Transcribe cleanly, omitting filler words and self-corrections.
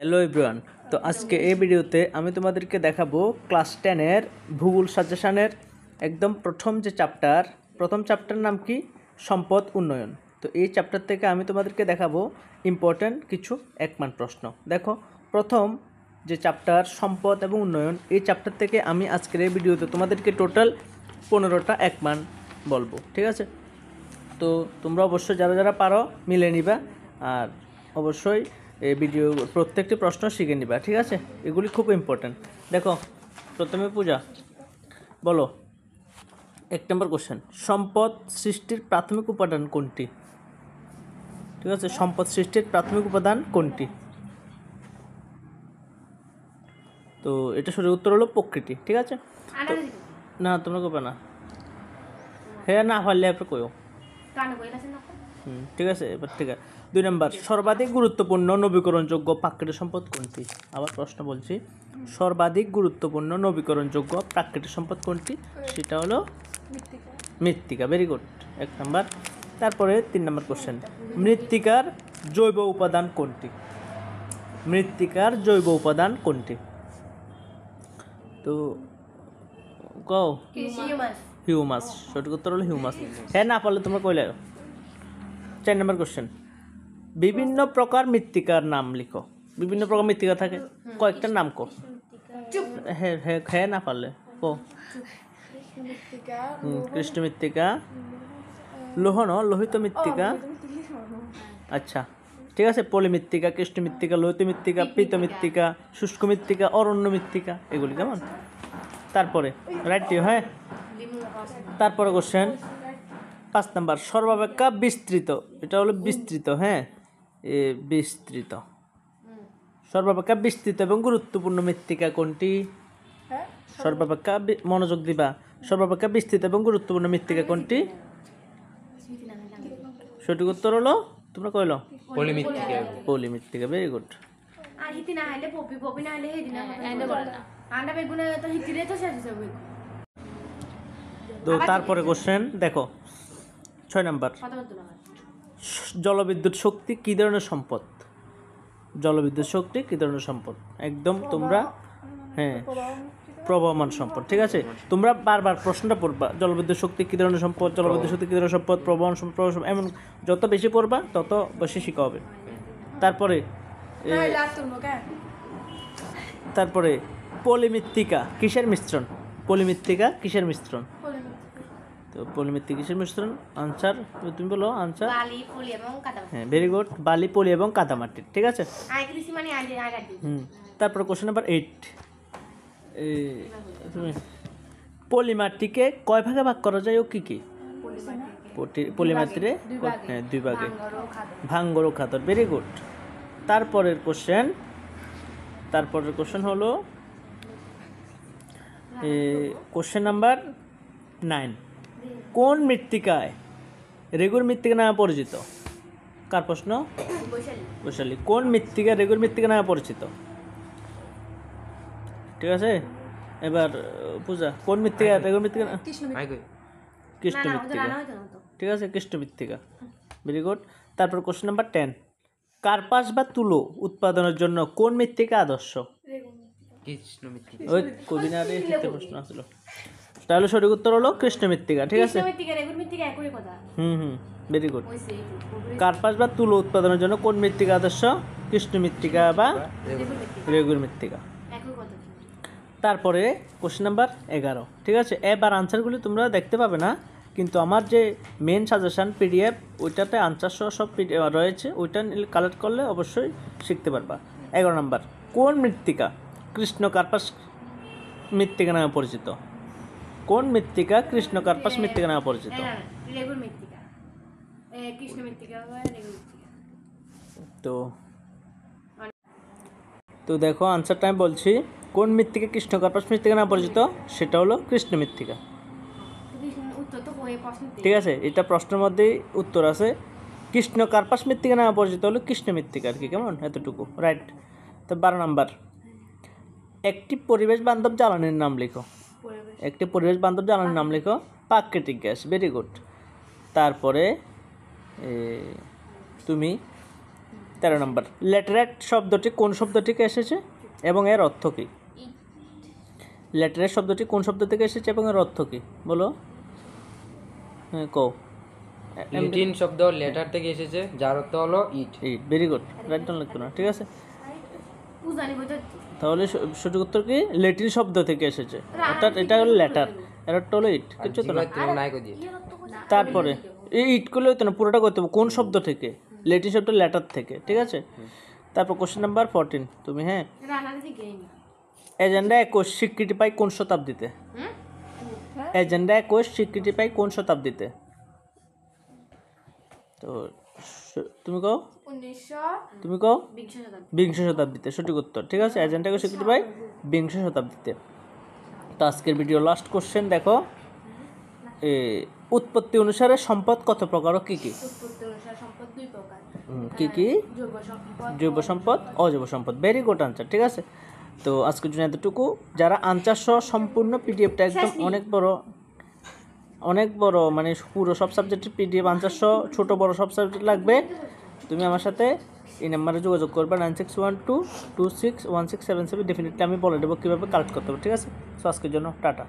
Hello everyone, তো আজকে এই ভিডিওতে আমি তোমাদেরকে দেখাবো ক্লাস 10-এর ভূগোল সাজেশনের একদম প্রথম চ্যাপ্টার নাম কি? সম্পদ উন্নয়ন। তো এই চ্যাপ্টার থেকে আমি তোমাদেরকে দেখাবো ইম্পর্ট্যান্ট কিছু 1 মান প্রশ্ন। দেখো, প্রথম যে চ্যাপ্টার সম্পদ এবং উন্নয়ন, এই চ্যাপ্টার থেকে আমি আজকের এই ভিডিওতে তোমাদেরকে টোটাল 15টা 1 মান বলবো, ঠিক আছে? তো তোমরা অবশ্যই যারা যারা পারো মিলে নিবা, আর অবশ্যই এই ভিডিও প্রত্যেকটি প্রশ্ন শিখে নিবা, ঠিক আছে? এগুলি খুব ইম্পর্ট্যান্ট। দেখো, প্রথমে পূজা বলো 1 নম্বর কোশ্চেন, সম্পদ সৃষ্টির প্রাথমিক উপাদান কোনটি? ঠিক আছে, সম্পদ সৃষ্টির প্রাথমিক উপাদান কোনটি? তো এটা সঠিক উত্তর হলো প্রকৃতি, ঠিক আছে? না, তোমরা করবে না, হ্যাঁ না পারলে আপনি কয়ো। ঠিক আছে, এবার ঠিক আছে। 2 নম্বর, সর্বাধিক গুরুত্বপূর্ণ নবীকরণযোগ্য প্রাকৃতিক সম্পদ কোনটি? আবার প্রশ্ন বলছি, সর্বাধিক গুরুত্বপূর্ণ নবীকরণযোগ্য প্রাকৃতিক সম্পদ কোনটি? সেটা হলো মৃত্তিকা। ভেরি গুড, 1 নম্বর। তারপরে 3 নম্বর কোশ্চেন, মৃত্তিকার জৈব উপাদান কোনটি? মৃত্তিকার জৈব উপাদান কোনটি? তো কও। হিউমাস, সঠিক উত্তর হলো হিউমাস। হ্যাঁ না পারলে তোমরা কইলে। 4 নম্বর কোশ্চেন, বিভিন্ন প্রকার মৃত্তিকার নাম লিখো। বিভিন্ন প্রকার মৃত্তিকা থাকে, কয়েকটার নাম কো। হ্যাঁ হ্যাঁ হ্যাঁ না পারলে কো। কৃষ্ণ মৃত্তিকা, লোহিত মৃত্তিকা, আচ্ছা ঠিক আছে, পলি মৃত্তিকা, কৃষ্ণ মৃত্তিকা, লোহিত মৃত্তিকা, পীত মৃত্তিকা, শুষ্ক মৃত্তিকা, অরণ্য মৃত্তিকা, এগুলি কেমন? তারপরে রাইট, হ্যাঁ। তারপরে কোশ্চেন 5 নম্বর, সর্বাপেক্ষা বিস্তৃত, এটা হলো বিস্তৃত, হ্যাঁ বিস্তৃত, সর্বাপেক্ষা বিস্তৃত এবং গুরুত্বপূর্ণ মৃত্তিকা কোনটি? সর্বাপেক্ষা মনোযোগ দিবা, সর্বাপেক্ষা বিস্তৃত এবং গুরুত্বপূর্ণ মৃত্তিকা কোনটি? সঠিক উত্তর হলো, তোমরা কইলো পলি মৃত্তিকা। Very good. তো তারপরে কোশ্চেন দেখো 6 নম্বর, জলবিদ্যুৎ শক্তি কী ধরনের সম্পদ? জলবিদ্যুৎ শক্তি কী ধরনের সম্পদ? একদম তোমরা, হ্যাঁ প্রবহমান সম্পদ, ঠিক আছে? তোমরা বারবার প্রশ্নটা পড়বা, জলবিদ্যুৎ শক্তি কী ধরনের সম্পদ, জলবিদ্যুৎ শক্তি কী ধরনের সম্পদ, প্রবহমান সম্পদ, এমন যত বেশি পড়বা তত বেশি শিখা হবে। তারপরে পলিমৃত্তিকা কিসের মিশ্রণ? পলিমৃত্তিকা কিসের মিশ্রণ? তো পলিমৃত্তিকা কিসের মিশ্রণ? আনসার তুমি বলো, আনসার। হ্যাঁ ভেরি গুড, বালি, পলি এবং কাদামাটির, ঠিক আছে? তারপরে কোশ্চেন নাম্বার 8, পলিমাটিকে কয় ভাগে ভাগ করা যায় ও কি কি? পলিমাটিরে 2 ভাগে, ভাঙ্গর ও খাতর। Very good. তারপরের কোশ্চেন হলো কোশ্চেন নাম্বার 9, কোন মৃত্তিকায় রেগুর মৃত্তিকা নামে পরিচিত? কার প্রশ্ন? বৈশালী। কোন মৃত্তিকা রেগুর মৃত্তিকা নামে পরিচিত? ঠিক আছে, এবার পূজা, কোন মৃত্তিকা রেগুর মৃত্তিকা? কৃষ্ণ মৃত্তিকা, ঠিক আছে, কৃষ্ণ মৃত্তিকা। Very good. তারপর কোশ্চেন নাম্বার 10, কার্পাস বা তুলো উৎপাদনের জন্য কোন মৃত্তিকা আদর্শ? কৃষ্ণ মৃত্তিকা। ওই কবিনারে ক্ষেত্রে প্রশ্ন আসছিল, তাহলে সঠিক উত্তর হলো কৃষ্ণ মৃত্তিকা, ঠিক আছে? Very good. কার্পাস বা তুলো উৎপাদনের জন্য কোন মৃত্তিকা আদর্শ? কৃষ্ণ মৃত্তিকা বা রেগুর মৃত্তিকা। তারপরে কোশ্চেন নাম্বার 11, ঠিক আছে? এবার আনসারগুলি তোমরা দেখতে পাবে না, কিন্তু আমার যে মেন সাজেশন PDF, ওইটাতে আনসার সহ সব রয়েছে, ওইটা কালেক্ট করলে অবশ্যই শিখতে পারবা। 11 নম্বর, কোন মৃত্তিকা কৃষ্ণ কার্পাস মৃত্তিকা নামে পরিচিত? কোন মৃত্তিকা কৃষ্ণ কার্পাস মৃত্তিকা নামে পরিচিত? তো দেখো আনসারটা আমি বলছি, কোন মৃত্তিকা কৃষ্ণ কার্পাস মৃত্তিকা নামে পরিচিত? সেটা হলো কৃষ্ণ মৃত্তিকা, ঠিক আছে? এটা প্রশ্নের মধ্যেই উত্তর আছে, কৃষ্ণ কার্পাস মৃত্তিকা নামে পরিচিত হলো কৃষ্ণ মৃত্তিকা, আর কি, কেমন? এতটুকু রাইট। তো 12 নম্বর, একটি পরিবেশ বান্ধব জ্বালানির নাম লিখো। একটি পরিবেশ বান্ধব জ্বালানির নাম লিখো। প্রাকৃতিক গ্যাস। Very good. তারপরে তুমি 13 নম্বর, ল্যাটেরাইট শব্দটি কোন শব্দ থেকে এসেছে এবং এর অর্থ কী? ল্যাটেরাইট শব্দটি কোন শব্দ থেকে এসেছে এবং এর অর্থ কী বলো? হ্যাঁ কও। ল্যাটিন শব্দ লেটার থেকে এসেছে, যার অর্থ হলো ইট। ভেরি গুড, রাইট ডাউন লিখতো না, ঠিক আছে। তাহলে সঠিক উত্তর কি? ল্যাটিন শব্দ থেকে এসেছে, অর্থাৎ এটা হলো ল্যাটার, এর অর্থ হলো ইট। কিছু তো না। তারপরে এই ইট করলে হতো না, পুরোটা করতে হবে কোন শব্দ থেকে, ল্যাটিন শব্দ ল্যাটার থেকে, ঠিক আছে। তারপর কোশ্চেন নাম্বার 14 তুমি, হ্যাঁ, এজেন্ডা 21 স্বীকৃতি পায় কোন শতাব্দীতে? এজেন্ডা 21 স্বীকৃতি পায় কোন শতাব্দীতে? তো তুমি কও, তুমি কও বিংশ শতাব্দীতে, সঠিক উত্তর, ঠিক আছে। এজেন্ডা 21 স্বীকৃতি পায় বিংশ শতাব্দীতে। তো আজকের ভিডিও লাস্ট কোশ্চেন দেখো, উৎপত্তি অনুসারে সম্পদ কত প্রকার ও কি কি? কি কি? জৈব সম্পদ, অজৈব সম্পদ। ভেরি গুড আনসার, ঠিক আছে। তো আজকের জন্য এতটুকু। যারা আনসার সহ সম্পূর্ণ পিডিএফটা একদম অনেক বড় মানে পুরো সব সাবজেক্টের পিডিএফ আনসার সহ ছোটো বড় সব সাবজেক্ট লাগবে, তুমি আমার সাথে এই নাম্বারে যোগাযোগ করবে 9612261677। ডেফিনেটলি আমি বলে দেবো কীভাবে কালেক্ট করতে হবে, ঠিক আছে। সো আজকের জন্য টাটা।